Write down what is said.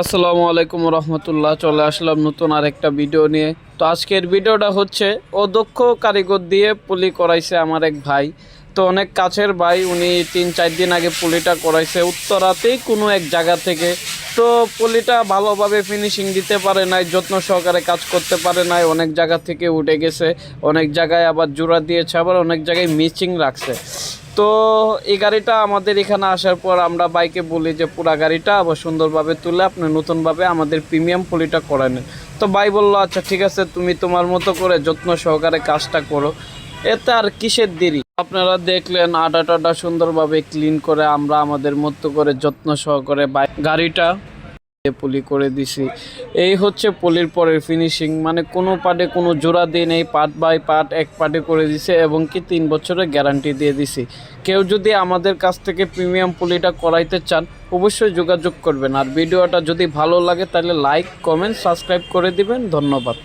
আসসালামু আলাইকুম রহমতুল্লাহ। চলে আসলাম নতুন আরেকটা ভিডিও নিয়ে। তো আজকের ভিডিওটা হচ্ছে অদক্ষ কারিগর দিয়ে পুলি করাইছে আমার এক ভাই। তো অনেক কাছের ভাই, উনি 3-4 দিন আগে পুলিটা করাইছে উত্তরাতেই কোনো এক জায়গা থেকে। তো পুলিটা ভালোভাবে ফিনিশিং দিতে পারে নাই, যত্ন সহকারে কাজ করতে পারে নাই, অনেক জায়গা থেকে উঠে গেছে, অনেক জায়গায় আবার জোড়া দিয়েছে, আবার অনেক জায়গায় মিচিং রাখছে। তো এই গাড়িটা আমাদের এখানে আসার পর আমরা বাইকে বলি যে পুরা গাড়িটা আবার সুন্দরভাবে তুলে আপনি নতুনভাবে আমাদের প্রিমিয়াম পলিটা করে নেন। তো ভাই বললো আচ্ছা ঠিক আছে, তুমি তোমার মতো করে যত্ন সহকারে কাজটা করো, এতে আর কিসের দেরি। আপনারা দেখলেন আডা টাডা সুন্দরভাবে ক্লিন করে আমরা আমাদের মতো করে যত্ন সহকারে গাড়িটা পলি করে দিছি। এই হচ্ছে পলির পরের ফিনিশিং, মানে কোনো পার্টে কোনো জোড়া দিয়ে নেই, পার্ট বাই পার্ট এক পার্টে করে দিছে এবং কি 3 বছরের গ্যারান্টি দিয়ে দিছি। কেউ যদি আমাদের কাছ থেকে প্রিমিয়াম পলিটা করাইতে চান অবশ্যই যোগাযোগ করবেন। আর ভিডিওটা যদি ভালো লাগে তাহলে লাইক, কমেন্ট, সাবস্ক্রাইব করে দিবেন। ধন্যবাদ।